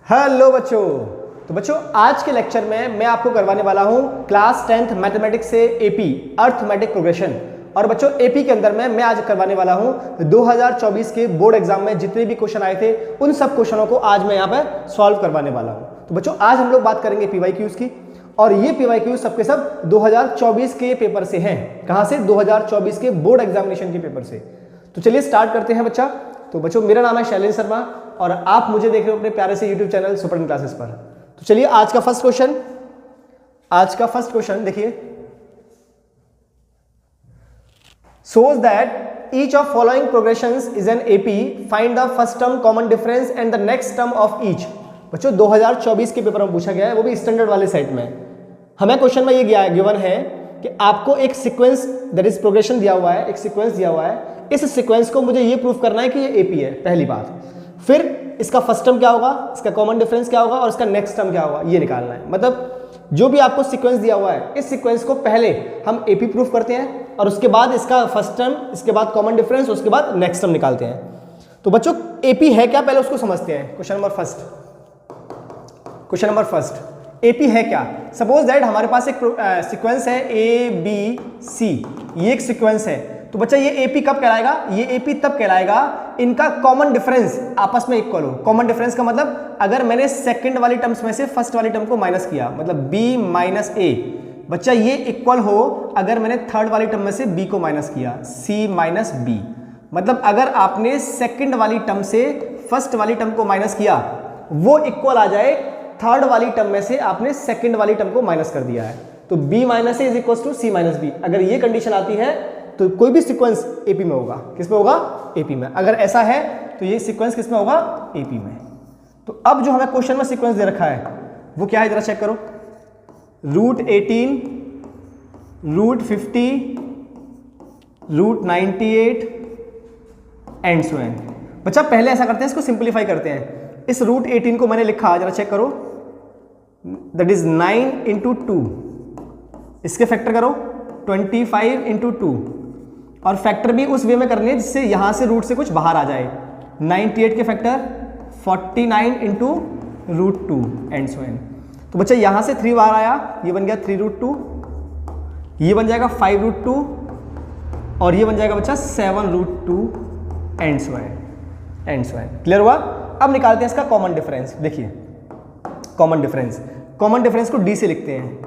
Hello बच्चों। तो बच्चों आज के लेक्चर में मैं आपको करवाने वाला हूं क्लास 10th मैथमेटिक्स से एपी अर्थमेटिक प्रोग्रेशन। और बच्चों एपी के अंदर में मैं आज करवाने वाला हूं 2024 के बोर्ड एग्जाम में जितने भी क्वेश्चन आए थे उन सब क्वेश्चनों को आज मैं यहां पर सॉल्व करवाने वाला हूं। तो बच्चों आज हम लोग बात करेंगे पीवाईक्यूज की, और ये पीवाईक्यूज सबके सब 2024 के पेपर से हैं। कहां से? 2024 के बोर्ड एग्जामिनेशन के पेपर से। तो चलिए स्टार्ट करते हैं बच्चा। तो बच्चों मेरा नाम है शैलेंद्र शर्मा और आप मुझे देख रहे हो अपने प्यारे से यूट्यूब चैनल सुपर क्लासेस पर। तो चलिए आज का फर्स्ट क्वेश्चन देखिए। shows that each of following progressions is an AP, find the first term common difference and the next term of each। बच्चों 2024 के पेपर में पूछा गया है, वो भी स्टैंडर्ड वाले सेट में। हमें क्वेश्चन में ये गिवन है कि आपको एक सीक्वेंस दैट इज प्रोग्रेशन दिया हुआ है, एक सीक्वेंस दिया हुआ है। इस सीक्वेंस को मुझे ये प्रूफ करना है कि ये एपी है, पहली बात। फिर इसका फर्स्ट टर्म क्या होगा, इसका कॉमन डिफरेंस क्या होगा और इसका नेक्स्ट टर्म क्या होगा, ये निकालना है। मतलब जो भी आपको सीक्वेंस दिया हुआ है, इस सीक्वेंस को पहले हम एपी प्रूफ करते हैं और उसके बाद इसका फर्स्ट टर्म, इसके बाद कॉमन डिफरेंस, उसके बाद नेक्स्ट टर्म निकालते हैं। तो बच्चों एपी है क्या, पहले उसको समझते हैं। क्वेश्चन नंबर फर्स्ट, एपी है क्या? सपोज दैट हमारे पास एक सीक्वेंस है ए बी सी, ये एक सीक्वेंस है। तो बच्चा ये एपी कब कहलाएगा? ये एपी तब कहलाएगा इनका कॉमन डिफरेंस आपस में इक्वल हो। कॉमन डिफरेंस का मतलब अगर मैंने सेकंड वाली टर्म्स में से फर्स्ट वाली टर्म को माइनस किया, मतलब b माइनस ए, बच्चा ये इक्वल हो अगर मैंने थर्ड वाली टर्म में से b को माइनस किया, c माइनस b। मतलब अगर आपने सेकंड वाली टर्म से फर्स्ट वाली टर्म को माइनस किया, वो इक्वल आ जाए थर्ड वाली टर्म में से आपने सेकंड वाली टर्म को माइनस कर दिया है। तो b minus a is equal to c minus b। अगर ये कंडीशन आती है तो कोई भी सीक्वेंस एपी में होगा। किस में होगा? एपी में। अगर ऐसा है तो ये सीक्वेंस किस में होगा? एपी में। तो अब जो हमें क्वेश्चन में सीक्वेंस दे रखा है वो क्या है, जरा चेक करो। √18, √50, √98 एंड सो ऑन। बच्चा पहले ऐसा करते हैं, इसको सिंपलीफाई करते हैं। इस √18 को मैंने लिखा, जरा चेक करो, दैट इज 9 इंटू 2। इसके फैक्टर करो 25 इंटू 2, और फैक्टर भी उस वे में करनी है जिससे यहां से रूट से कुछ बाहर आ जाए। 98 के factor 49 into √2 and so on. तो बच्चा यहां से 3 बाहर आया, ये बन गया 3√2, ये बन जाएगा 5√2 और ये बन जाएगा बच्चा 7√2 एंड सो ऑन। क्लियर हुआ? अब निकालते हैं इसका कॉमन डिफरेंस। देखिए कॉमन डिफरेंस को डी से लिखते हैं।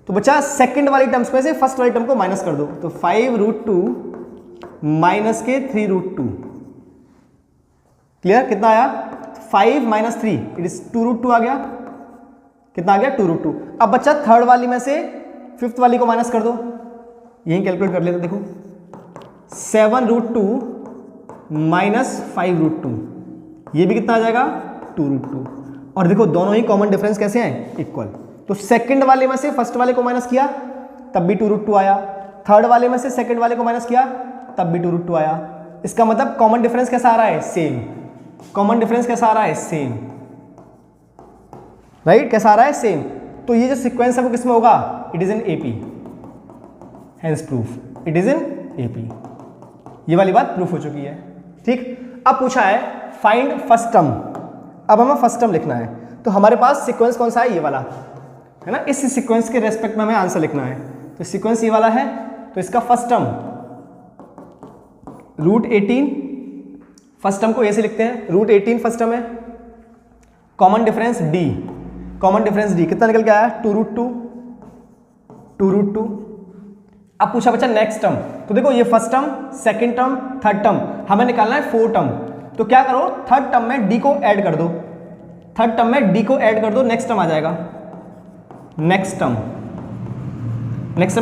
तो बच्चा सेकंड वाली टर्म्स में से फर्स्ट वाली टर्म को माइनस कर दो, तो 5√2 माइनस के 3√2। क्लियर? कितना आया? 5 माइनस 3 इट इज 2√2 आ गया। कितना आ गया? 2√2। अब बच्चा थर्ड वाली में से फिफ्थ वाली को माइनस कर दो, यही कैलकुलेट कर लेते। देखो 7√2 माइनस 5√2, ये भी कितना आ जाएगा? 2√2। और देखो दोनों ही कॉमन डिफरेंस कैसे हैं? इक्वल। तो सेकंड वाले में से फर्स्ट वाले को माइनस किया तब भी 2√2 आया, थर्ड वाले में से सेकंड वाले को माइनस किया तब भी 2√2 आया। इसका मतलब कॉमन डिफरेंस कैसा आ रहा है? सेम। कॉमन डिफरेंस कैसा आ रहा है? सेम। राइट? कैसा आ रहा है? सेम। तो ये जो सीक्वेंस है वो किसमें होगा? It is in AP, hence proof it is in AP. ये वाली बात प्रूफ हो चुकी है। ठीक। अब पूछा है फाइंड फर्स्ट टर्म। अब हमें फर्स्ट टर्म लिखना है। तो हमारे पास सीक्वेंस कौन सा है? ये वाला है ना। इस सीक्वेंस के रेस्पेक्ट में हमें आंसर लिखना है। तो सीक्वेंस ये वाला है, तो इसका फर्स्ट टर्म √18, फर्स्ट टर्म को ऐसे लिखते हैं, √18 फर्स्ट टर्म है। कॉमन डिफरेंस डी, कितना निकल के आया? 2√2। अब पूछा बच्चा नेक्स्ट टर्म। तो देखो ये first term, second term, third term, हमें निकालना है 4 टर्म। तो क्या करो, थर्ड टर्म में डी को ऐड कर दो, नेक्स्ट टर्म आ जाएगा। नेक्स्ट टर्म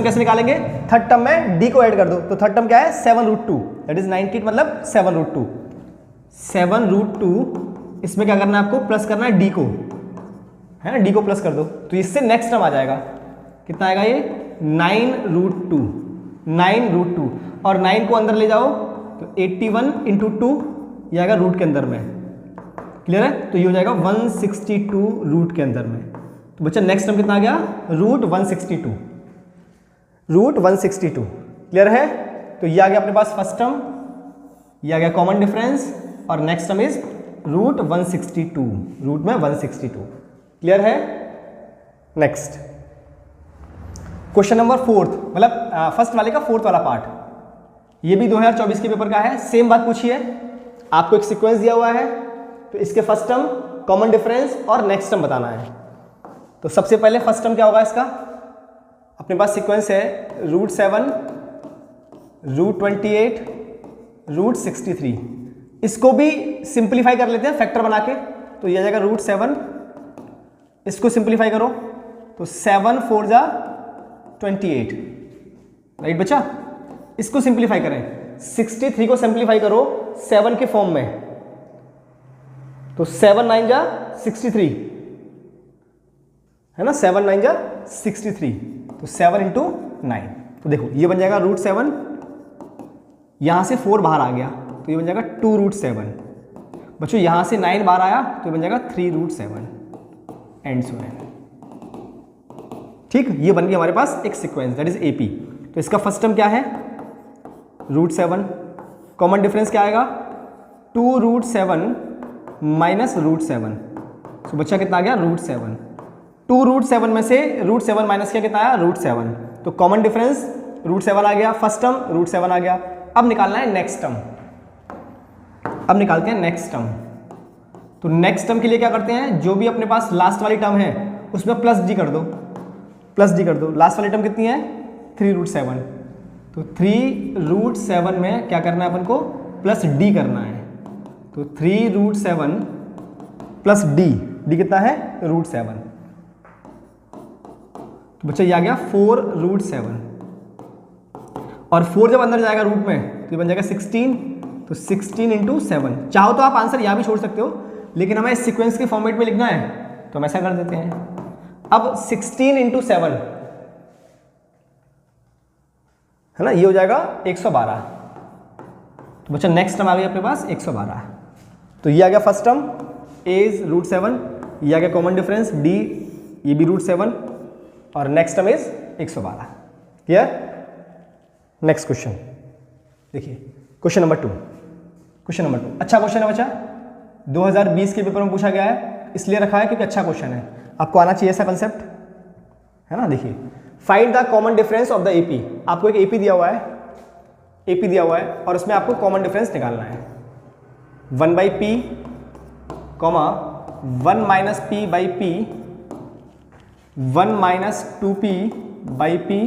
कैसे निकालेंगे? थर्ड टर्म में डी को ऐड कर दो, तो थर्ड टर्म क्या है? 7√2, दैट इज 98 मतलब 7√2। इसमें क्या करना है आपको? प्लस करना है डी को, है ना। डी को प्लस कर दो तो इससे नेक्स्ट टर्म आ जाएगा। कितना आएगा ये? 9√2 और 9 को अंदर ले जाओ तो 81 इंटू 2, ये आएगा रूट के अंदर में। क्लियर है? तो ये हो जाएगा 162 रूट के अंदर में। तो बच्चा नेक्स्ट टर्म कितना आ गया? √162। क्लियर है? तो ये आ गया अपने पास फर्स्ट टर्म, ये आ गया कॉमन डिफरेंस, और next term is root 162, root में 162। क्लियर है? नेक्स्ट क्वेश्चन नंबर 4, मतलब फर्स्ट वाले का 4th वाला पार्ट, ये भी 2024 के पेपर का है। सेम बात पूछी है, आपको एक सीक्वेंस दिया हुआ है, तो इसके फर्स्ट टर्म, कॉमन डिफरेंस और नेक्स्ट टर्म बताना है। तो सबसे पहले फर्स्ट टर्म क्या होगा इसका, अपने पास सीक्वेंस है रूट 7, रूट 28, रूट 63। इसको भी सिंप्लीफाई कर लेते हैं फैक्टर बना के, तो ये आ जाएगा रूट 7, इसको सिंप्लीफाई करो तो 7 4 जा 28, राइट बच्चा। इसको सिंप्लीफाई करें, 63 को सिंप्लीफाई करो 7 के फॉर्म में, तो 7 9 जा 63 है ना, 7 9 जा 63, तो 7 इंटू 9, तो देखो ये बन जाएगा रूट 7, यहां से 4 बाहर आ गया तो ये बन जाएगा 2 रूट 7। बच्चों यहां से 9 बाहर आया तो ये बन जाएगा 3 रूट 7 एंड सो ऑन। ठीक, ये बन गया हमारे पास एक सीक्वेंस, दैट इज एपी। तो इसका फर्स्ट टर्म क्या है, रूट 7, कॉमन डिफरेंस क्या आएगा, 2 रूट 7 माइनस रूट 7, तो बच्चा कितना आ गया, रूट 7। 2 रूट 7 में से रूट 7 माइनस किया कितना आया, रूट 7, तो कॉमन डिफरेंस रूट 7 आ गया, फर्स्ट टर्म रूट 7 आ गया। अब निकालना है नेक्स्ट टर्म, अब निकालते हैं नेक्स्ट टर्म। तो नेक्स्ट टर्म के लिए क्या करते हैं, जो भी अपने पास लास्ट वाली टर्म है उसमें प्लस डी कर दो, प्लस डी कर दो। लास्ट वाली टर्म कितनी है, 3 रूट 7, तो 3 रूट 7 में क्या करना है अपन को, प्लस डी करना है, तो 3 रूट 7 प्लस डी, डी कितना है, रूट 7, तो बच्चा ये आ गया 4 रूट 7, और 4 जब अंदर जाएगा रूट में तो ये बन जाएगा 16, तो 16 इंटू 7। चाहो तो आप आंसर यहाँ भी छोड़ सकते हो, लेकिन हमें इस सीक्वेंस के फॉर्मेट में लिखना है तो हम ऐसा कर देते हैं। अब 16 इंटू 7 है ना, ये हो जाएगा 112, तो बच्चा नेक्स्ट टर्म आ गया अपने पास 112। तो ये आ गया first term, a is root 7, ये आ गया कॉमन डिफरेंस डी, ये भी रूट 7, और next term is 112। Clear? Next question देखिए, क्वेश्चन नंबर 2। क्वेश्चन नंबर 2 अच्छा क्वेश्चन है बच्चा, 2020 के पेपर में पूछा गया है, इसलिए रखा है क्योंकि अच्छा क्वेश्चन है, आपको आना चाहिए ऐसा कंसेप्ट है ना। देखिए, find the common difference of the AP. आपको एक एपी दिया हुआ है, एपी दिया हुआ है, और उसमें आपको कॉमन डिफरेंस निकालना है, 1 by P comma 1 minus P by P, 1 minus 2p by P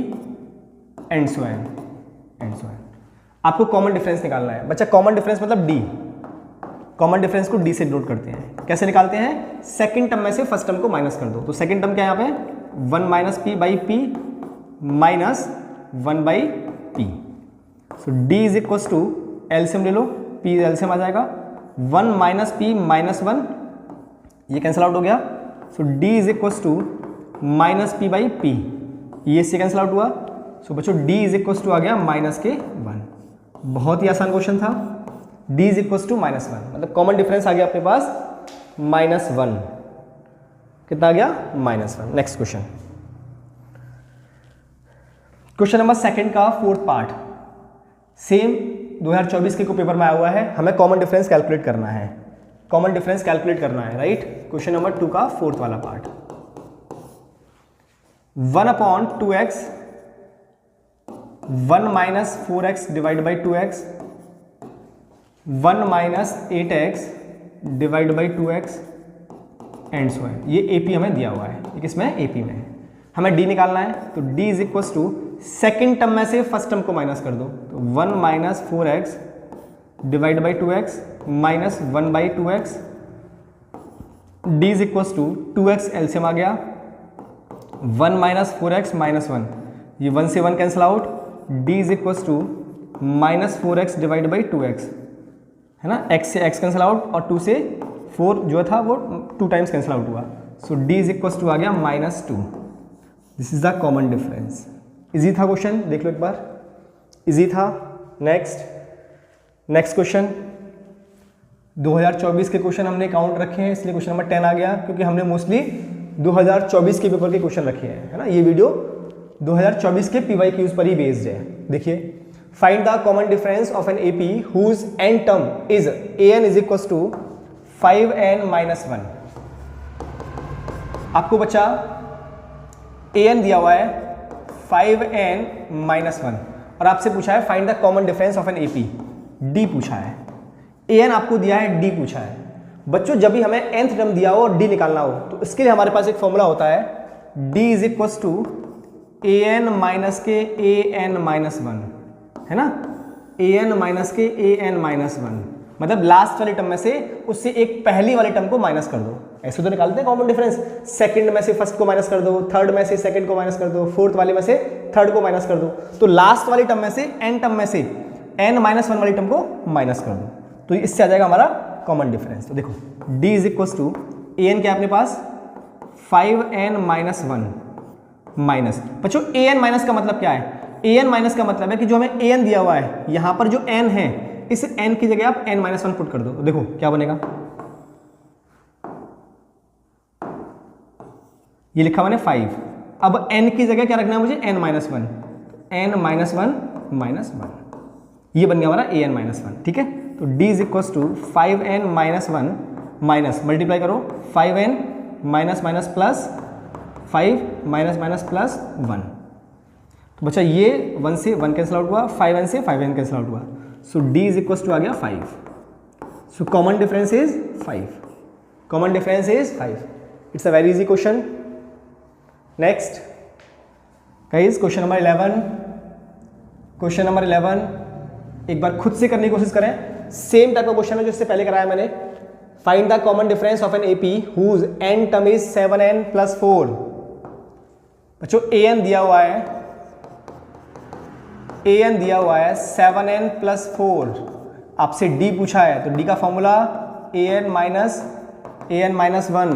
and so on, and so on. आपको कॉमन डिफरेंस निकालना है बच्चा। कॉमन डिफरेंस मतलब डी, कॉमन डिफरेंस को डी से डिनोट करते हैं। कैसे निकालते हैं, सेकंड टर्म में से फर्स्ट टर्म को माइनस कर दो, तो सेकंड टर्म क्या है यहाँ पे, 1 minus P by p minus 1 by p, so D is equal to, LCM ले लो, पी एलसीएम आ जाएगा, 1 माइनस पी माइनस 1, ये कैंसिल आउट हो गया, so D is equal to minus P by P, ये से कैंसिल आउट हुआ, so बच्चों डी इज इक्वल टू आ गया माइनस के 1। बहुत ही आसान क्वेश्चन था, d इज इक्वल टू -1, मतलब कॉमन डिफरेंस आ गया अपने पास -1, कितना आ गया, -1। नेक्स्ट क्वेश्चन, क्वेश्चन नंबर 2 का 4th पार्ट, सेम 2024 के को पेपर में आया हुआ है, हमें कॉमन डिफरेंस कैलकुलेट करना है, कॉमन डिफरेंस कैलकुलेट करना है, राइट। क्वेश्चन नंबर 2 का 4th वाला part, 1/2x 1 minus 4x divide by 2x, 1 minus 8x divide by 2x and so on. ये एपी हमें दिया हुआ है, ये किसमें, एपी में। हमें डी निकालना है, तो d is equal to second term में से फर्स्ट टर्म को माइनस कर दो, तो 1 minus 4x divide by 2x minus 1 by 2x, D is equal to 2x LCM आ गया, 1 माइनस 4x माइनस 1, ये 1 से 1 cancel out, d is equal to minus 4x divide by 2x है ना, x से x कैंसिल आउट और 2 से 4 जो था वो 2 टाइम्स कैंसिल आउट हुआ, सो d इज इक्वल टू आ गया -2। This is the common difference. Easy था क्वेश्चन, देख लो एक बार, इजी था। नेक्स्ट क्वेश्चन, 2024 के क्वेश्चन हमने काउंट रखे हैं, इसलिए क्वेश्चन नंबर 10 आ गया, क्योंकि हमने मोस्टली 2024 के पेपर के क्वेश्चन रखे हैं, है ना। ये वीडियो 2024 के PYQs पर ही बेस्ड है। देखिए, find the common difference of an AP whose n term is an is equal to 5n-1। आपको बच्चा an दिया हुआ है 5n-1 और आपसे पूछा है find the common difference of an AP। d पूछा है, an आपको दिया है, d पूछा है। बच्चों जब भी हमें nth टर्म दिया हो और d निकालना हो तो इसके लिए हमारे पास एक फॉर्मूला होता है d is equal to an minus के an-1, है ना, an माइनस के an-1, मतलब लास्ट वाली टर्म में से उससे एक पहली वाली टर्म को माइनस कर दो। ऐसे तो निकालते हैं कॉमन डिफरेंस, सेकंड में से फर्स्ट को माइनस कर दो, थर्ड में से सेकंड को माइनस कर दो, फोर्थ वाली में से थर्ड को माइनस कर दो, तो लास्ट वाली टर्म में से n टर्म में से n-1 वाली टर्म को माइनस कर दो, तो इससे आ जाएगा हमारा कॉमन डिफरेंस। तो देखो d is equal to an क्या अपने पास 5n-1 माइनस, बच्चों an माइनस का मतलब क्या है, an माइनस का मतलब है कि जो हमें an दिया हुआ है यहां पर जो n है इस n की जगह आप n-1 पुट कर दो, तो देखो क्या बनेगा, ये लिखा मैंने 5, अब n की जगह क्या रखना है मुझे n-1, n-1 ये बन गया हमारा an-1, ठीक है। तो d is equal to 5n-1 minus multiply करो 5n प्लस 5 माइनस प्लस 1, तो बच्चा ये 1 से 1 कैंसिल आउट हुआ, 5n से 5n कैंसिल आउट हुआ, सो d इज इक्वल टू आ गया 5। सो common difference is 5, common difference is 5। It's a very easy question. Next guys question number 11, question number 11 एक बार खुद से करने की कोशिश करें, सेम टाइप का क्वेश्चन है जो इससे पहले कराया मैंने। Find the common difference of an AP whose n term is 7n plus 4। बच्चों an दिया हुआ है, an दिया हुआ है 7n प्लस 4, आपसे d पूछा है तो d का formula an minus 1,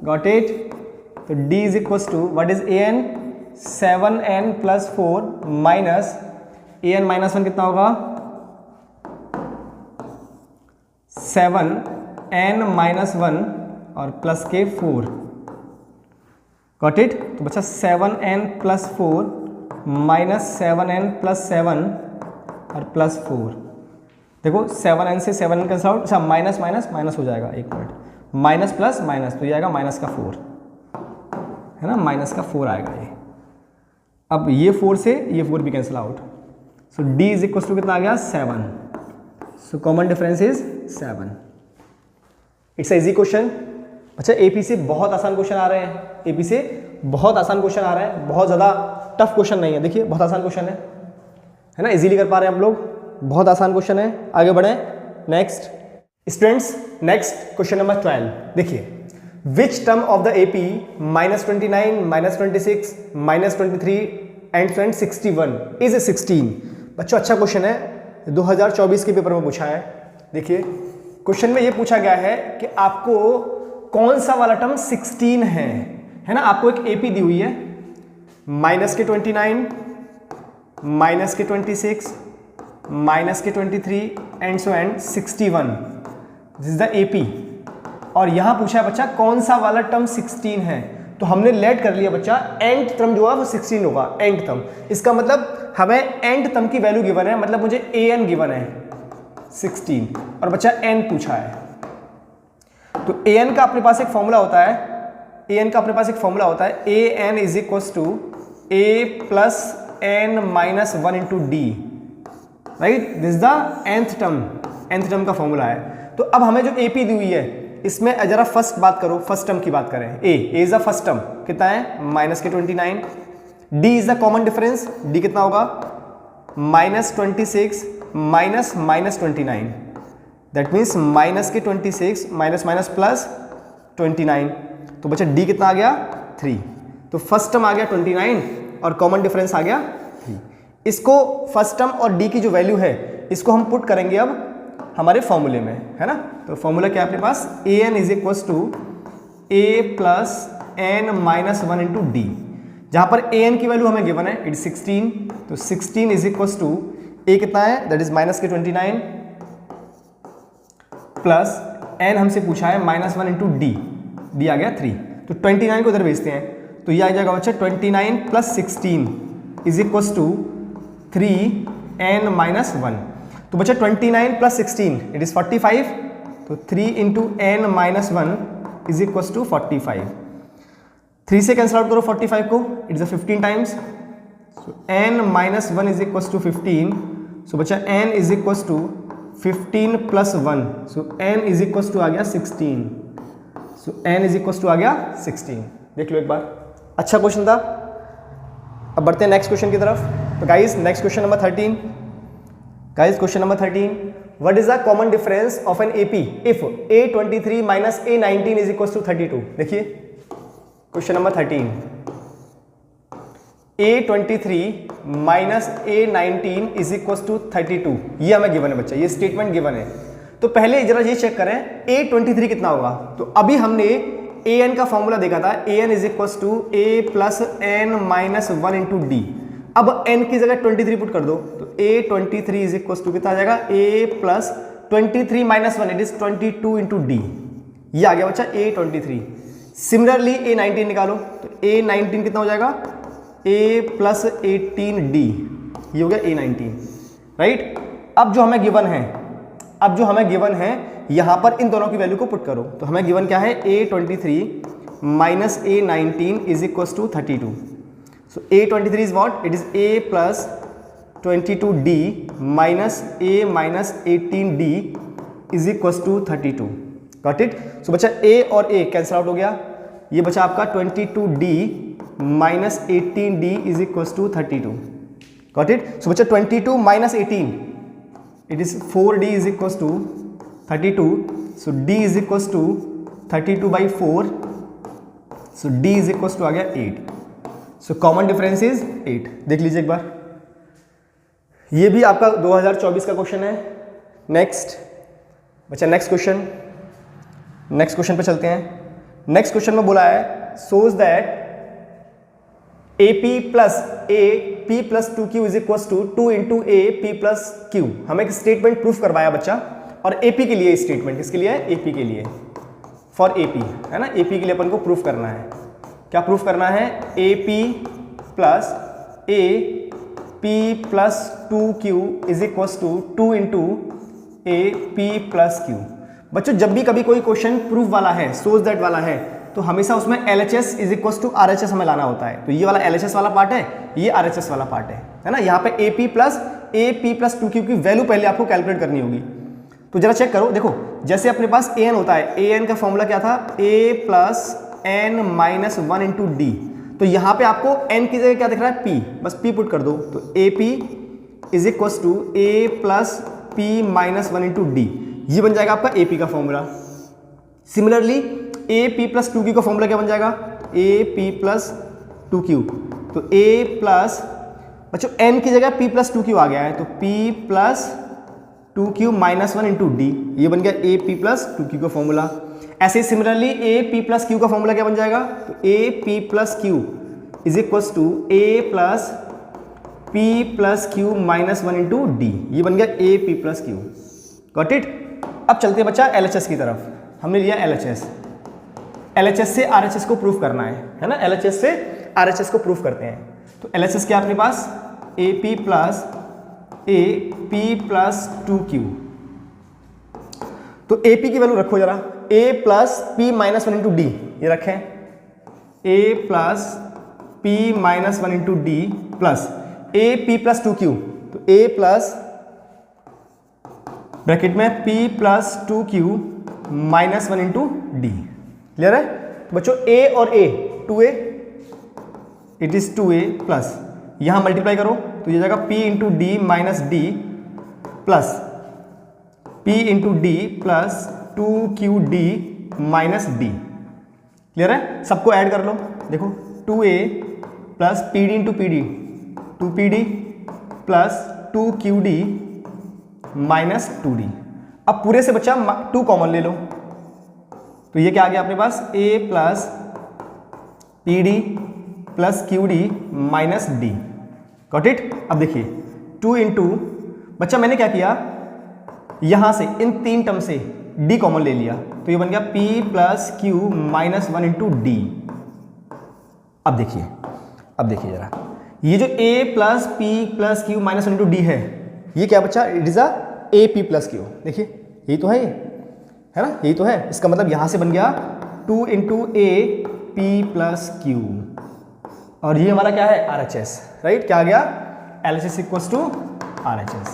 got it. तो d is equal to what is an 7n plus 4 minus an-1 कितना होगा 7n-1 और प्लस के 4, गॉट इट। तो बच्चा 7n plus 4 minus 7n plus 7 और प्लस 4, देखो 7n से 7n कैंसिल आउट, अच्छा माइनस माइनस माइनस हो जाएगा, एक मिनट, माइनस प्लस माइनस तो ये आएगा माइनस का 4, है ना, माइनस का 4 आएगा ये। अब ये 4 से ये 4 भी cancel out, so d is equal to कितना आ गया 7, so common difference is 7। It's easy question. अच्छा AP से बहुत आसान क्वेश्चन आ रहे हैं, AP से बहुत आसान क्वेश्चन आ रहे हैं, बहुत ज़्यादा टफ क्वेश्चन नहीं है, देखिए बहुत आसान क्वेश्चन है ना, इजीली कर पा रहे हैं आप लोग, बहुत आसान क्वेश्चन है। आगे बढ़े next students, next question number 12 देखिए, which term of the AP -29, -26, -23 and 61 is 16। बच्चों अच्छा क्वेश्चन है, 2024 के पेपर में पूछा है। देखिए क्वेश्चन में ये पूछा गया है कि आपको कौन सा वाला टर्म 16 है ना, आपको एक AP दी हुई है माइनस के 29, माइनस के 26, माइनस के 23 and so and 61, this is the AP। और यहां पूछा है बच्चा कौन सा वाला टर्म 16 है, तो हमने लेट कर लिया बच्चा nth टर्म जो है वो 16 होगा, nth टर्म। इसका मतलब हमें nth टर्म की वैल्यू गिवन है, मतलब मुझे an गिवन है 16 और बच्चा n पूछा है, तो an का अपने पास एक फॉर्मूला होता है, an का अपने पास एक फॉर्मूला होता है an is equal to a plus n-1 into d, right, this the nth term का फॉर्मूला है। तो अब हमें जो AP दी हुई है इसमें जरा फर्स्ट बात करो, फर्स्ट टर्म की बात करें, a is the first term कितना है माइनस के 29, d is the common difference, d कितना होगा -26 माइनस -29, दैट मीन्स माइनस के 26 माइनस माइनस प्लस 29, तो बच्चा d कितना आ गया 3, तो फर्स्ट टर्म आ गया 29 और कॉमन डिफरेंस आ गया 3। इसको फर्स्ट टर्म और d की जो वैल्यू है इसको हम पुट करेंगे अब हमारे फॉर्मूले में, है ना। तो फॉर्मूला क्या है अपने पास, an is equal to a plus n-1 into d, जहां पर an की वैल्यू हमें गिवन है इट 16, तो 16 इज इक्वल टू a कितना है दैट इज माइनस के 29 प्लस n हमसे पूछा है -1 इंटू डी आ गया 3, तो 29 को इधर भेजते हैं तो ये आ जाएगा बच्चा 29 plus 16 is equal to 3n-1, तो बच्चा 29 प्लस 16 इट इज 45 तो 3 into n minus 1 is equal to 45। 3 से कैंसिल आउट करो 45 को, it is 15 times, so n minus 1 is equal to 15। So बच्चा n is equal to 15 plus 1, so n is equal to आ गया 16। So n is equal to आ गया 16। देख लो एक बार, अच्छा क्वेश्चन था। अब बढ़ते हैं नेक्स्ट क्वेश्चन की तरफ। तो guys next question number 13। Guys question number 13, what is the common difference of an AP if a23 minus a19 is equal to 32। देखिए question number 13, a23 minus a19 is equal to 32, ये हमें given है बच्चा, ये statement given है। तो पहले जरा ये चेक करें a23 कितना होगा। तो अभी हमने an का फॉर्मूला देखा था, an is equal to a plus n minus 1 into D. अब n की जगह 23 पुट कर दो, तो a23 इज इक्वल टू कितना आ जाएगा, a plus 23 minus 1 it is 22 into d. ये आ गया बच्चा a23। सिमिलरली a19 निकालो, तो a19 कितना हो जाएगा, a प्लस 18d, ये हो गया a19, राइट। अब जो हमें गिवन है, यहां पर इन दोनों की वैल्यू को पुट करो। तो हमें गिवन क्या है, a23 minus a19 is equal to 32। So a23 is what, it is a plus 22d minus a minus 18d is equal to 32। Got it. So बच्चा a और a कैंसिल आउट हो गया, ये बचा आपका 22d minus 18d is equal to 32। Got it. So बच्चा 22 minus 18 it is 4d is equal to 32। So d is equal to 32 by 4, so d is equal to आ गया 8। So common difference is 8। देख लीजिए एक बार, ये भी आपका 2024 का क्वेश्चन है। नेक्स्ट बच्चा नेक्स्ट क्वेश्चन पे चलते हैं। नेक्स्ट क्वेश्चन में बोला है सोज that AP plus A P plus 2Q is equal to 2 into A P plus Q। हमें एक स्टेटमेंट प्रूफ करवाया बच्चा, और AP के लिए स्टेटमेंट, किसके लिए है, AP के लिए, फॉर AP है ना। AP के लिए अपन को प्रूफ करना है, क्या प्रूफ करना है, AP plus A P plus 2Q is equal to 2 into A P plus Q। बच्चों जब भी कभी कोई क्वेश्चन प्रूफ वाला है, सोच दैट वाला है, तो हमेशा उसमें LHS is equal to RHS हमें लाना होता है। तो ये वाला LHS वाला पार्ट है, ये RHS वाला पार्ट है ना। यहाँ पे AP प्लस 2Q की वैल्यू पहले आपको कैलकुलेट करनी होगी। तो जरा चेक करो, देखो जैसे अपने पास AN होता है, AN का फॉर्मूला क्या था, A plus n minus 1 into D. तो यहाँ पे आपको n की जगह क्या दिख रहा है, P, बस P पुट कर दो। तो AP is equal to A plus P minus 1 into d, ये बन जाएगा आपका AP का formula. Similarly AP plus 2Q का फॉर्मूला क्या बन जाएगा, AP प्लस 2Q। तो A प्लस, बच्चों n की जगह P प्लस 2Q आ गया है, तो P plus 2Q minus 1 into d, ये बन गया AP प्लस 2Q का फॉर्मूला। ऐसे सिमिलरली AP प्लस Q का फॉर्मूला क्या बन जाएगा, तो AP plus Q is equal to A plus P plus Q minus 1 into d, ये बन गया AP plus Q। Got it. अब चलते हैं बच्चा LHS की तरफ। हमने लिया LHS से RHS को प्रूफ करना है ना। LHS से RHS को प्रूफ करते हैं। तो LHS क्या अपने पास, AP plus A P plus 2Q। तो AP की वैल्यू रखो जरा, A plus P minus 1 into d, ये रखें, A plus P minus 1 into D plus AP plus 2Q। तो A प्लस ब्रैकेट में P plus 2Q minus 1 into D. Clear है। तो बच्चों A और A 2A, it is 2A plus, यहां multiply करो तो ये जाएगा P into D minus D plus P into D plus 2QD minus D. Clear है। सबको ऐड कर लो, देखो 2A plus PD into PD 2PD plus 2QD minus 2D। अब पूरे से बच्चा 2 कॉमन ले लो, तो ये क्या आ गया अपने पास, A plus PD plus QD minus D। Got it. अब देखिए 2 इंटू, बच्चा मैंने क्या किया, यहां से इन 3 टर्म से D कॉमन ले लिया, तो ये बन गया P plus Q minus 1 into D. अब देखिए जरा, ये जो A plus P plus Q minus 1 into d है, ये क्या बच्चा, it is AP plus Q। देखिए यही तो है, है ना, यही तो है। इसका मतलब यहां से बन गया 2 into A P plus Q, और ये हमारा क्या है RHS, राइट। क्या आ गया, LHS equals to RHS,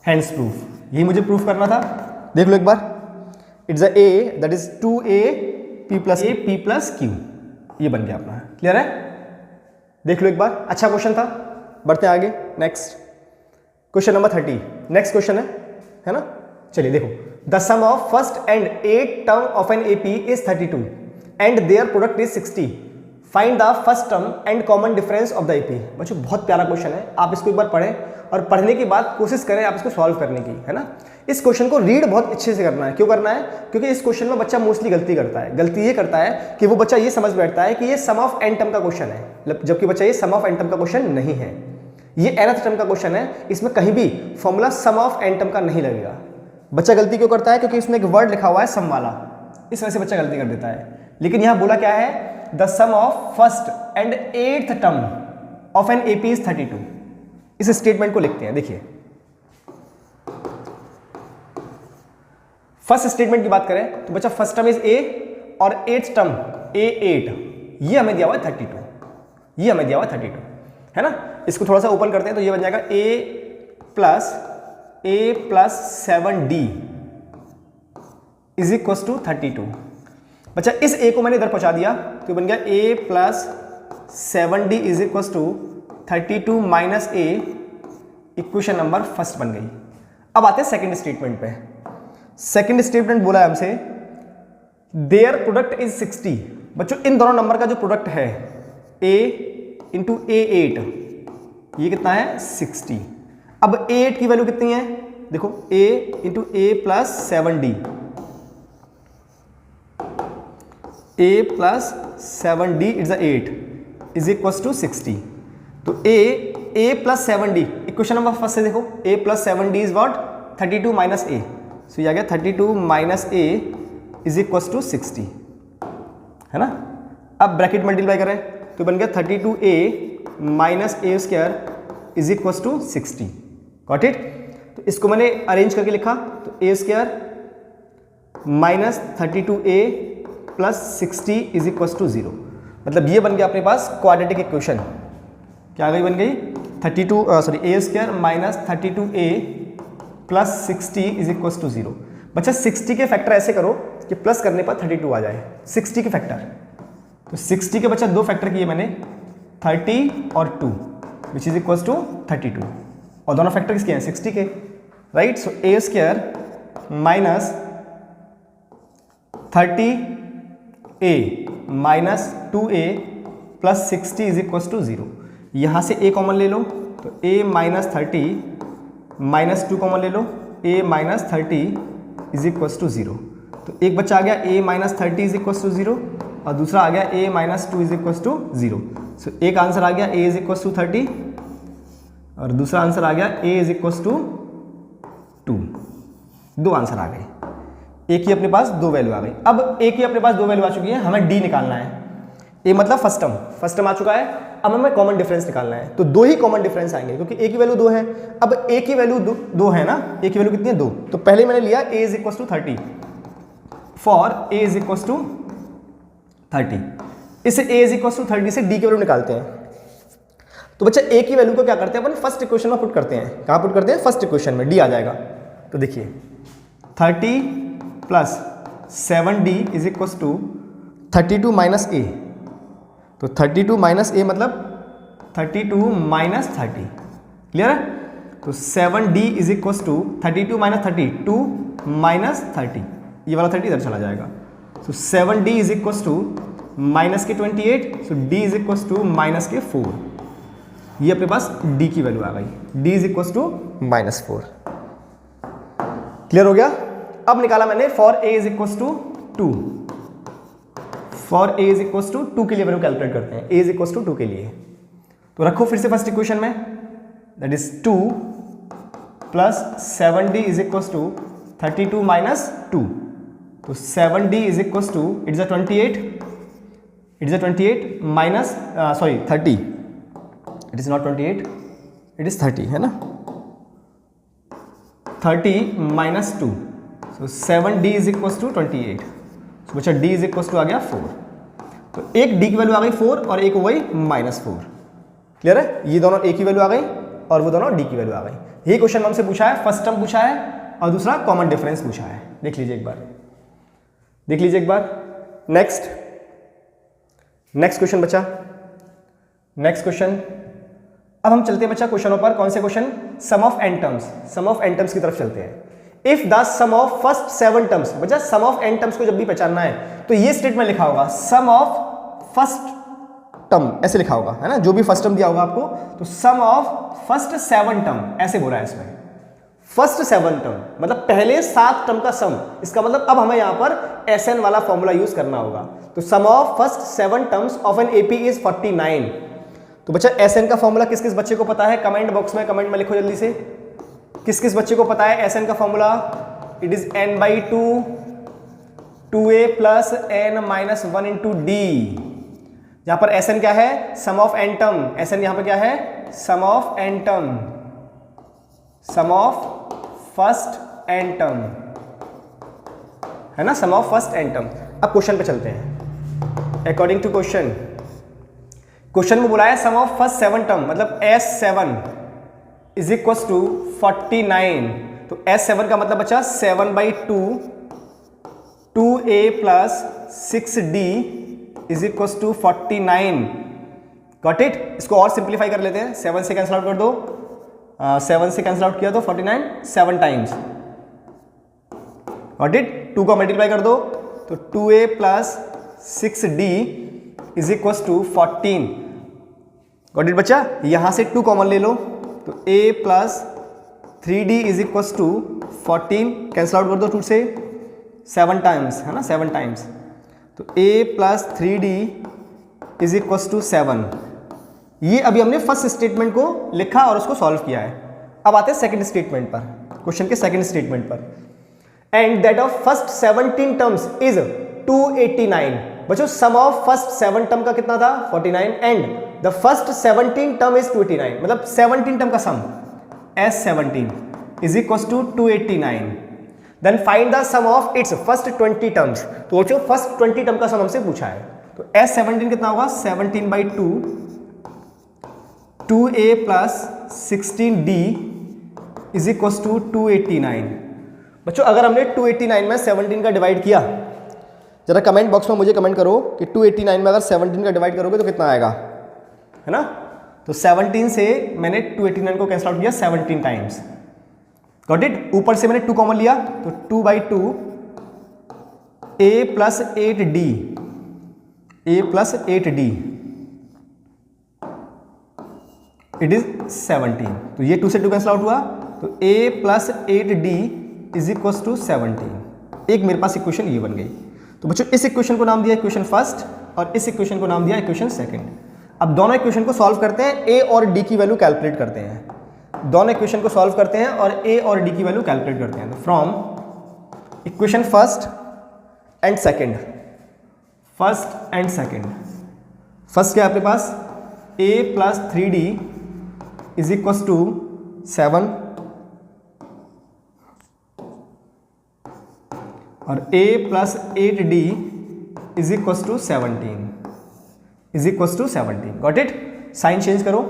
hence proof. यही मुझे प्रूफ करना था। देख लो एक बार, it's a a that is 2a p plus q, ये बन गया अपना। क्लियर है, देख लो एक बार, अच्छा क्वेश्चन था। बढ़ते हैं आगे, next question number 30। Next question है ना, चलिए देखो, the sum of first and 8 term of an AP is 32 and their product is 60, find the first term and common difference of the AP। बच्चों बहुत प्यारा क्वेश्चन है, आप इसको एक बार पढ़ें और पढ़ने के बाद कोशिश करें आप इसको सॉल्व करने की, है ना। इस क्वेश्चन को रीड बहुत अच्छे से करना है। क्यों करना है, क्योंकि इस क्वेश्चन में बच्चा मोस्टली गलती करता है। गलती ये करता है कि वो बच्चा ये समझ बैठता है कि ये सम ऑफ n टर्म का क्वेश्चन है, जबकि बच्चा ये सम ऑफ n टर्म का क्वेश्चन नहीं है, ये nth टर्म का क्वेश्चन है। इसमें कहीं भी formula some of n term का नहीं लगेगा। बच्चा गलती क्यों करता है, क्योंकि इसमें एक वर्ड लिखा हुआ है सम वाला, इस वजह से बच्चा गलती कर देता है। लेकिन यहां बोला क्या है, the sum of first and 8th term of an AP is 32। इस स्टेटमेंट को लिखते हैं। देखिए, फर्स्ट स्टेटमेंट की बात करें तो बच्चा फर्स्ट टर्म इज a और 8th टर्म A8, ये हमें दिया हुआ है 32, ये हमें दिया हुआ है 32, है ना। इसको थोड़ा सा ओपन करते हैं तो ये बन जाएगा a plus 7d is equal to 32। बच्चा इस a को मैंने इधर पहुंचा दिया तो बन गया a plus 7d is equal to 32 minus a। Equation number first बन गई। अब आते हैं सेकंड स्टेटमेंट पे। सेकंड स्टेटमेंट बोला है हमसे देयर प्रोडक्ट इज 60। बच्चों इन दोनों नंबर का जो प्रोडक्ट है a इंटू A8, ये कितना है 60। अब A8 की वैल्यू कितनी है, देखो a into A plus 7d, a plus 7d it's 8 is equal to 60। तो a plus 7d, equation number first से देखो, a plus 7d is what 32 minus a, so ये आ गया 32 minus a is equal to 60, है ना। अब bracket multiply करें तो बन गया 32a minus a square is equal to 60। Got it. तो इसको मैंने अरेंज करके लिखा तो a square minus 32a plus 60 is equal to 0। मतलब ये बन गया अपने पास क्वाड्रेटिक इक्वेशन। क्या आ गई, बन गई a square minus 32a plus 60 is equal to 0। बच्चा 60 के फैक्टर ऐसे करो कि प्लस करने पर 32 आ जाए, 60 के फैक्टर। तो 60 के बच्चा दो फैक्टर किए मैंने, 30 और 2 विच इज इक्वल टू 32, और दोनों फैक्टर किसके हैं 60 के, right. So a square minus 30a minus 2a plus 60 is equal to 0। यहाँ से a कॉमन ले लो तो a माइनस 30 माइनस 2 कॉमन ले लो, a minus 30 is equal to 0। तो एक बच्चा आ गया a minus 30 is equal to 0 और दूसरा आ गया a minus 2 is equal to 0। So एक आंसर आ गया a इज इक्वल टू 30 और दूसरा आंसर आ गया a इज इक्वल टू 2। दो आंसर आ गए, a की अपने पास दो वैल्यू आ गई। अब a की अपने पास दो वैल्यू आ चुकी है, हमें d निकालना है। a मतलब फर्स्ट टर्म आ चुका है। अब हमें कॉमन डिफरेंस निकालना है, तो दो ही कॉमन डिफरेंस आएंगे क्योंकि a की वैल्यू 2 है। अब a की वैल्यू 2 है ना, a की वैल्यू कितनी है 2। तो पहले मैंने लिया a is equal to 30 for a is equal to 30। इसे a इज इक्वल टू 30 से d की वैल्यू निकालते हैं। तो बच्चा a की वैल्यू को क्या करते हैं अपन फर्स्ट इक्वेशन में पुट करते हैं। कहाँ पुट करते हैं, फर्स्ट इक्वेशन में, d आ जाएगा। तो देखिए 30 plus 7d is equal to 32 minus a। तो 32 माइनस a मतलब 32 माइनस 30। क्लियर है। तो 7d is equal to 32 minus 30, 2 minus 30, ये वाला 30 इधर चला जाएगा। तो 7d is equal to minus के 28, so d is equal to minus के 4। ये अपने पास d की वैल्यू आ गई, d is equal to minus 4। Clear हो गया। अब निकाला मैंने for a is equal to 2। For a is equal to 2 के लिए वैल्यू कैलकुलेट करते हैं, a इज इक्वल टू 2 के लिए। तो रखो फिर से फर्स्ट इक्वेशन में, that is 2 plus 7d is equal to 32 minus 2। तो 7d is equal to it is 28 minus 30, it is not 28, it is 30, है ना। 30 minus 2, so 7d is equal to 28। तो बच्चा d इज इक्वल टू आ गया 4। तो एक d की वैल्यू आ गई 4 और एक हो गई -4। क्लियर है? ये दोनों a की वैल्यू आ गई और वो दोनों d की वैल्यू आ गई। यही क्वेश्चन हमसे पूछा है, फर्स्ट टर्म पूछा है और दूसरा कॉमन डिफरेंस पूछा है। देख लीजिए एक बार, देख लीजिए एक बार। नेक्स्ट क्वेश्चन बच्चा, नेक्स्ट क्वेश्चन। अब हम चलते हैं बच्चा क्वेश्चनों पर। कौन से question? Sum of n terms, sum of n terms की तरफ चलते हैं। If the sum of first 7 terms, बच्चा सम ऑफ n टर्म्स को जब भी पहचानना है तो ये स्टेटमेंट लिखा होगा, सम ऑफ फर्स्ट टर्म, ऐसे लिखा होगा, है ना? जो भी फर्स्ट टर्म दिया होगा आपको, तो सम ऑफ फर्स्ट 7 टर्म ऐसे बोला है इसमें। फर्स्ट 7 टर्म मतलब पहले 7 टर्म का सम। इसका मतलब अब हमें यहां पर SN वाला फॉर्मूला यूज करना होगा। तो sum of first 7 terms of an AP is 49। तो बच्चा SN का फॉर्मूला किस किस बच्चे को पता है? कमेंट बॉक्स में कमेंट में लिखो जल्दी से। किस किस बच्चे को पता है SN का formula? It is n/2 2a plus n minus 1 into d. यहां पर SN क्या है? Sum of n term. SN यहां पर क्या है? Sum of n term, sum of first n term, है ना? Sum of first n term. अब क्वेश्चन पे चलते हैं। अकॉर्डिंग टू क्वेश्चन, क्वेश्चन में बोला है सम ऑफ फर्स्ट 7 टर्म मतलब S7 इज इक्वल टू 49। तो S7 का मतलब बच्चा 7/2 2a plus 6d is equal to 49। Got it? इसको और सिंप्लीफाई कर लेते हैं। 7 से कैंसिल आउट कर दो, 7 से कैंसिल आउट किया तो 49 7 टाइम्स। Got it? 2 को मल्टीप्लाई कर दो तो 2a plus 6d is equal to 14। Got it बच्चा? यहां से 2 कॉमन ले लो तो a plus 3d is equal to 14। Cancel out कर दो 2 से 7 टाइम्स, है ना? 7 टाइम्स। तो a plus 3d is equal to 7। ये अभी हमने फर्स्ट स्टेटमेंट को लिखा और उसको सॉल्व किया है। अब आते हैं सेकंड स्टेटमेंट पर, क्वेश्चन के सेकंड स्टेटमेंट पर। And that of first 17 terms is 289। बच्चों सम ऑफ फर्स्ट 7 टर्म का कितना था? 49 and the first 17 term is 289। मतलब 17 टर्म का sum S17 is equal to 289। Then find the sum of its first 20 terms. तो बच्चों फर्स्ट 20 टर्म का सम हमसे पूछा है। तो S17 कितना होगा? 17/2 2a plus 16d is equal to 289। बच्चों अगर हमने 289 में 17 का डिवाइड किया, जरा कमेंट बॉक्स में मुझे कमेंट करो कि 289 में अगर 17 का डिवाइड करोगे तो कितना आएगा, है ना? तो 17 से मैंने 289 को कैंसिल आउट किया 17 टाइम्स। Got it? ऊपर से मैंने 2 कॉमन लिया तो 2/2 a plus 8d, a plus 8d it is 17। तो ये 2 से 2 कैंसिल आउट हुआ तो a plus 8d is equal to 17। एक मेरे पास इक्वेशन ये बन गई। तो बच्चों इस इक्वेशन को नाम दिया इक्वेशन फर्स्ट और इस इक्वेशन को नाम दिया इक्वेशन सेकंड। अब दोनों इक्वेशन को सॉल्व करते हैं, a और d की वैल्यू कैलकुलेट करते हैं। दोनों इक्वेशन को सॉल्व करते हैं और a और d की वैल्यू कैलकुलेट करते हैं। तो from equation first and second, first and second, first क्या है आपके पास? a plus 3d is equal to 7 और a plus 8d is equal to 17 is equal to 17। Got it? Sign change करो,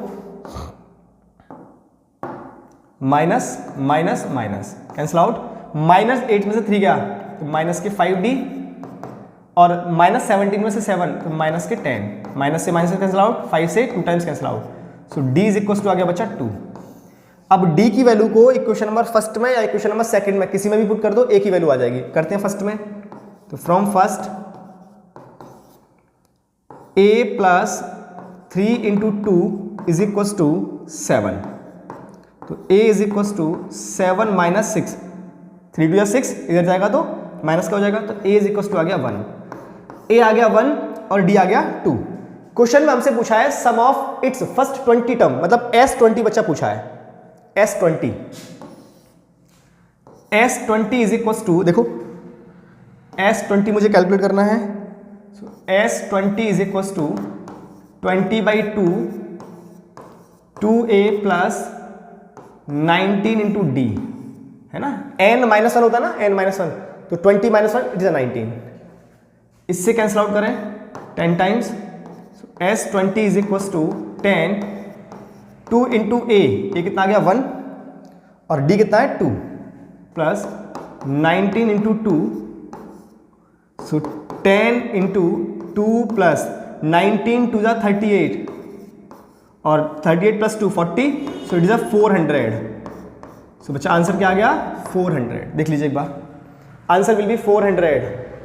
minus minus minus cancel out. -8 में से 3 गया तो माइनस के 5d और -17 में से 7 तो माइनस के 10। माइनस से माइनस कैंसिल आउट, 5 से 2 times cancel out. So d is equal to आ गया बच्चा 2। अब d की वैल्यू को इक्वेशन नंबर फर्स्ट में या इक्वेशन नंबर सेकंड में किसी में भी पुट कर दो, a की वैल्यू आ जाएगी। करते हैं फर्स्ट में। तो from first a plus 3 into 2 is equal to 7। तो a is equal to 7 minus 6, 3 2 6 इधर जाएगा तो माइनस का हो जाएगा। तो a इज इक्वल टू आ गया 1, a आ गया 1 और d आ गया 2। क्वेश्चन में हमसे पूछा है sum of its first 20 term मतलब S20 बच्चा पूछा है। S20 इज इक्वल टू, देखो S20 मुझे कैलकुलेट करना है। S20 is equal to 20/2 2a plus 19 into d है ना, n-1 होता है ना, n-1, तो 20 - 1 इट इज 19। इससे कैंसिल आउट करें 10 times, S20 is equal to 10, 2 into a कितना आ गया 1 और d कितना है 2 plus 19 into 2, so 10 into 2 plus 19 2 जा 38 और 38 plus 2 40, so it is 400। So बच्चा आंसर क्या आ गया 400। देख लीजिए एक बार, answer will be 400।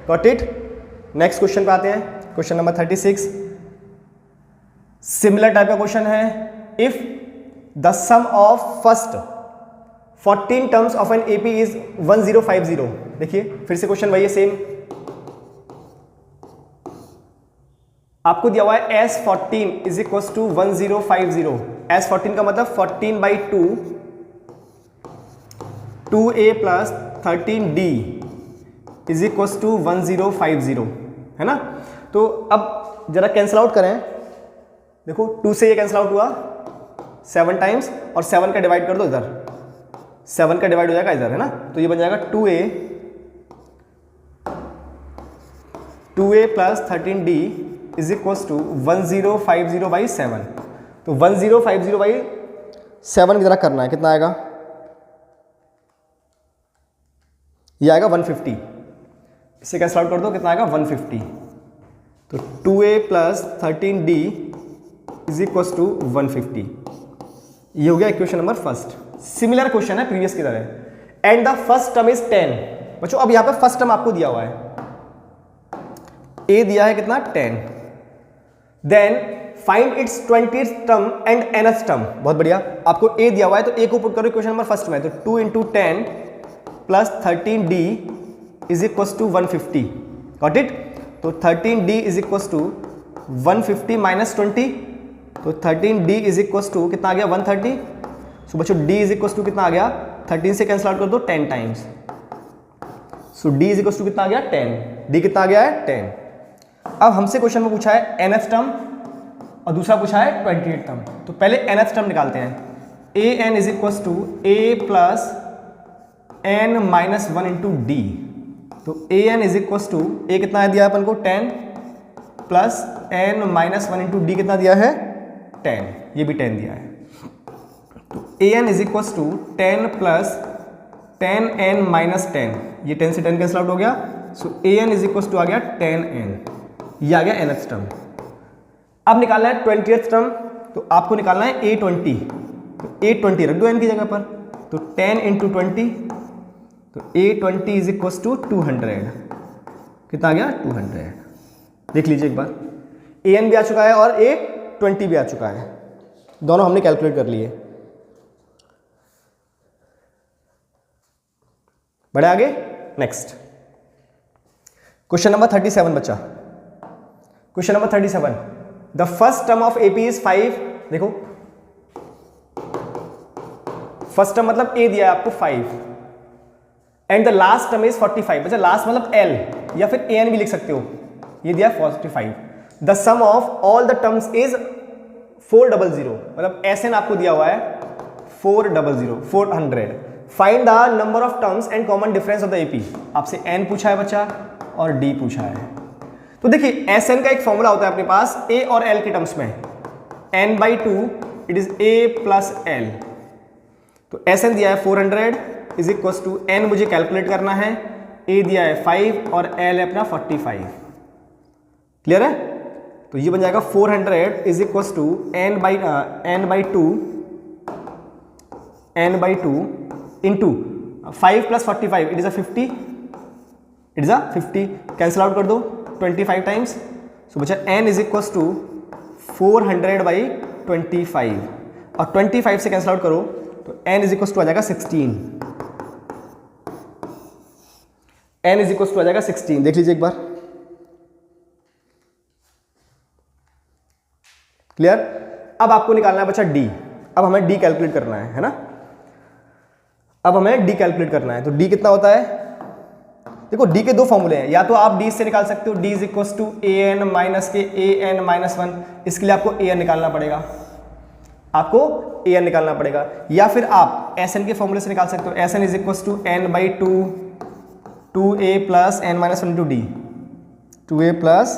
Got it. Next question पे आते हैं, क्वेश्चन नंबर 36। सिमिलर टाइप का क्वेश्चन है, if the sum of first 14 terms of an AP is 1050। देखिए फिर से क्वेश्चन वही है सेम, आपको दिया हुआ है S14 is equal to 1050। S14 का मतलब 14/2 2a plus 13d is equal to 1050, है ना। तो अब जरा कैंसिल आउट करें, देखो 2 से ये कैंसिल आउट हुआ 7 टाइम्स और 7 का डिवाइड कर दो इधर, 7 का डिवाइड हो जाएगा इधर, है ना। तो ये बन जाएगा 2a plus 13d is equal to 1050/7। तो 1050/7 की तरह करना है, कितना आएगा, ये आएगा 150। इसे कैंसिल आउट कर दो, कितना आएगा 150। तो 2a plus 13d is equal to 150। ये हो गया equation number first. Similar question है प्रीवियस की तरह, and the first term is 10। बच्चों अब यहां पे फर्स्ट टर्म आपको दिया हुआ है, a दिया है कितना 10, then find its 20th term and nth term. बहुत बढ़िया, आपको a दिया हुआ है तो a को पुट करो इक्वेशन नंबर फर्स्ट में, तो 2 into 10 plus 13d is equal to 150। Got it. तो 13d is equal to 150 minus 20, तो 13d इज इक्वल टू कितना आ गया 130। सो बच्चों d इज इक्वल टू कितना आ गया, 13 से कैंसिल आउट कर दो 10 times, so d is equal to कितना आ गया 10, d कितना आ गया है 10। अब हमसे क्वेश्चन में पूछा है nth टर्म और दूसरा पूछा है 28th टर्म, तो पहले nth टर्म निकालते हैं। an is equal to a plus n minus 1 into D. तो an is equal to a कितना है दिया अपन को 10 plus n minus 1 into D कितना दिया है 10, ये भी 10 दिया है। तो an is equal to 10 plus 10n minus 10, ये 10 से 10 कैंसिल आउट हो गया, so an is equal to आ गया 10n, ये आ गया nth टर्म। अब निकालना है 20th टर्म, तो आपको निकालना है a20, तो a20 रख दो n की जगह पर, तो 10 इंटू 20, तो a20 इज इक्वल टू 200, कितना आ गया 200। देख लीजिए एक बार, an भी आ चुका है और a20 भी आ चुका है, दोनों हमने कैलकुलेट कर लिए। बढ़े आगे, नेक्स्ट क्वेश्चन नंबर 37 बच्चा। Question number 37, the first term of AP is 5। देखो फर्स्ट टर्म मतलब a दिया है आपको 5 and the last term is 45। बच्चा लास्ट मतलब l या फिर an भी लिख सकते हो, ये दिया 45। The sum of all the terms is 400, मतलब SN आपको दिया हुआ है 400। Find the number of terms and common difference of the AP. आपसे n पूछा है बच्चा और d पूछा है। तो देखिए SN का एक फॉर्मूला होता है अपने पास a और l के टर्म्स में, n/2 it is a plus l। तो SN दिया है 400 इज इक्वल टू n मुझे कैलकुलेट करना है, a दिया है 5 और l है अपना 45। क्लियर है। तो ये बन जाएगा 400 is equal to n/2 into 5 plus 45 it is a 50, it is a 50। Cancel out कर दो 25 टाइम्स, सो बचा n इज इक्वल टू 400/25 और 25 से कैंसिल आउट करो तो n इज इक्वल टू आ जाएगा 16, n इज इक्वल टू आ जाएगा 16। देख लीजिए एक बार, क्लियर। अब आपको निकालना है बच्चा d, अब हमें d कैलकुलेट करना है ना, अब हमें d कैलकुलेट करना है। तो d कितना होता है, देखो d के दो फॉर्मूले हैं, या तो आप d से निकाल सकते हो, d is equal to an minus के an माइनस 1, इसके लिए आपको an निकालना पड़ेगा। आपको an निकालना पड़ेगा, या फिर आप Sn के फॉर्मूले से निकाल सकते हो। Sn is equal to n by 2a plus n minus 1 into D, 2a plus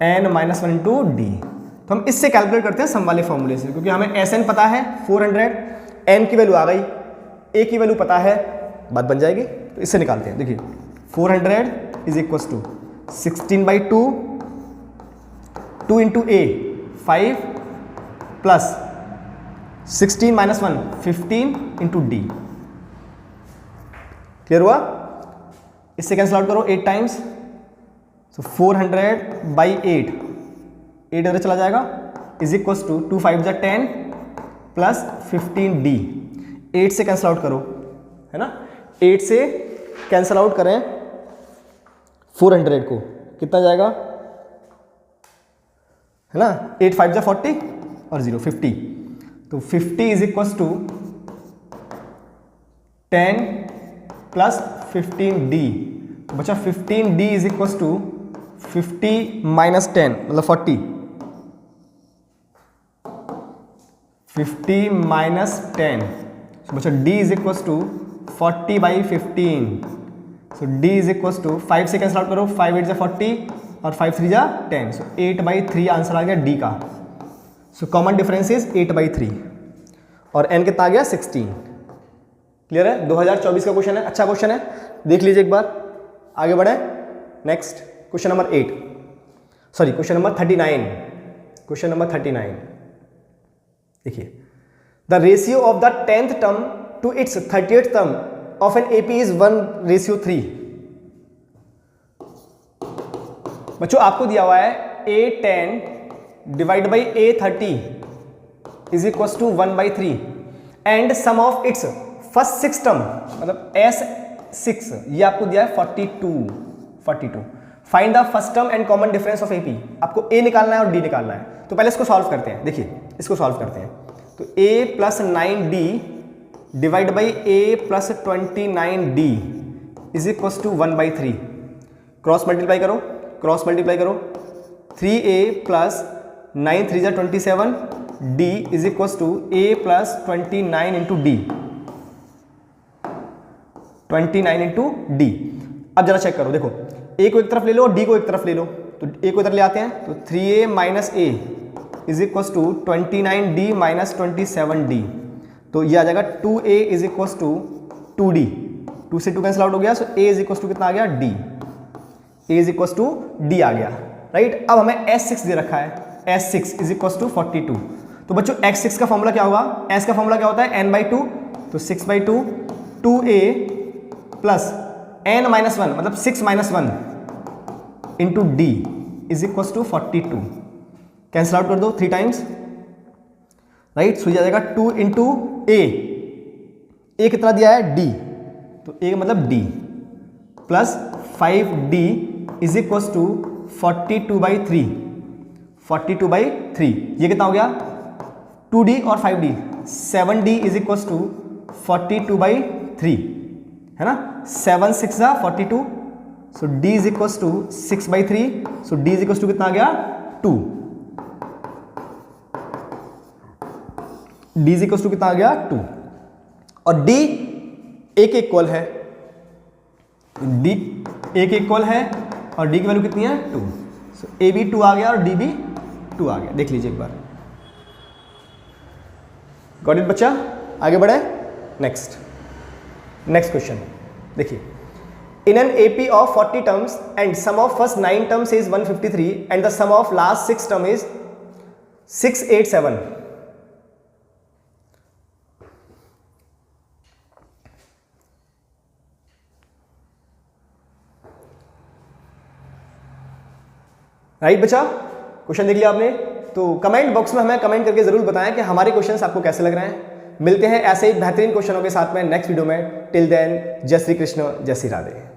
n minus 1 into D. तो हम इससे कैलकुलेट करते हैं सम वाले फॉर्मूले से, क्योंकि हमें Sn पता है 400, n की वैल्यू आ गई, a की वैल्यू पता है, बात बन जाएगी। तो इससे निकालते हैं। देखिए 400 is equal to 16 by 2 into a 5 plus 16 minus 1 15 into D. Clear हुआ? इससे कैंसिल आउट करो 8 टाइम्स, सो 400 बाई 8 इधर चला जाएगा, इज इक्वल टू 2 5 जा 10 प्लस 15 डी। 8 से कैंसिल आउट करो, है ना, 8 से कैंसिल आउट करें 400 को, कितना जाएगा, है ना, 8 5 जा 40 और 0 50, तो 50 is equal to 10 plus 15 D. तो बचा 15 D is equal to 50 minus 10 मतलब 40, 50 माइनस 10, तो बचा D is equal to 40 by 15। So D is equal to 5 से कैंसिल आउट करो, 5 8 जा 40 और 5 3 जा 10, सो 8 बाई 3 आंसर आ गया डी का। सो कॉमन डिफरेंस इज 8 बाई 3 और n कितना आ गया 16। क्लियर है? 2024 का क्वेश्चन है, अच्छा क्वेश्चन है, देख लीजिए एक बार। आगे बढ़े, next question number 8, sorry question number 39। Question number 39 देखिए, the ratio of the 10th term to its 30th term of an AP is 1:3। बच्चों आपको दिया हुआ है A10 divide by A30 is equal to 1/3 and sum of its first 6 term मतलब S6 ये आपको दिया है 42। Find the first term and common difference of AP। आपको A निकालना है और D निकालना है, तो पहले इसको सॉल्व करते हैं। देखिए इसको सॉल्व करते हैं, तो A plus 9D divide by A plus 29D is equal to 1/3। Cross multiply करो, क्रॉस मल्टीप्लाई करो, 3A प्लस 9 3 जा 27 D is equal to A plus 29 into D, 29 into D. अब जरा चेक करो, देखो A को एक तरफ ले लो और D को एक तरफ ले लो, तो A को इधर ले आते हैं, तो 3A minus A is equal to 29D minus 27D, तो ये आ जाएगा 2A is equal to 2D, 2 से 2 कैंसिल आउट हो गया, so A is equal to कितना आ गया D, A is equal to D आ गया, राइट। अब हमें S6 दे रखा है, S6 इज इक्वल टू 42। तो बच्चों S6 का फॉर्मूला क्या होगा, S का फॉर्मूला क्या होता है n/2, तो 6/2 2A प्लस n माइनस 1 मतलब 6 minus 1 into D is equal to 42। Cancel out कर दो 3 टाइम्स, राइट, सो जाएगा 2 इंटू ए कितना दिया है D, तो A मतलब D plus 5D is equal to 42/3, 42/3। ये कितना हो गया 2D और 5D, 7D is equal to 42/3, है ना, 7 6 जा 42, so D is equal to 6/3, so D is equal to कितना आ गया 2, D इज इक्वल टू कितना आ गया 2, और D A के इक्वल है, D A के इक्वल है और D की वैल्यू कितनी है 2, सो A भी 2 आ गया और D भी 2 आ गया। देख लीजिए एक बार, गॉट इट बच्चा? आगे बढ़े, नेक्स्ट क्वेश्चन देखिए, in an AP of 40 terms and sum of first 9 terms is 153 and the sum of last 6 term is 687। Right बच्चा, क्वेश्चन देख लिया आपने, तो कमेंट बॉक्स में हमें कमेंट करके जरूर बताएं कि हमारे क्वेश्चंस आपको कैसे लग रहे हैं। मिलते हैं ऐसे ही बेहतरीन क्वेश्चनों के साथ में नेक्स्ट वीडियो में। टिल देन, जय श्री कृष्ण, जय श्री राधे।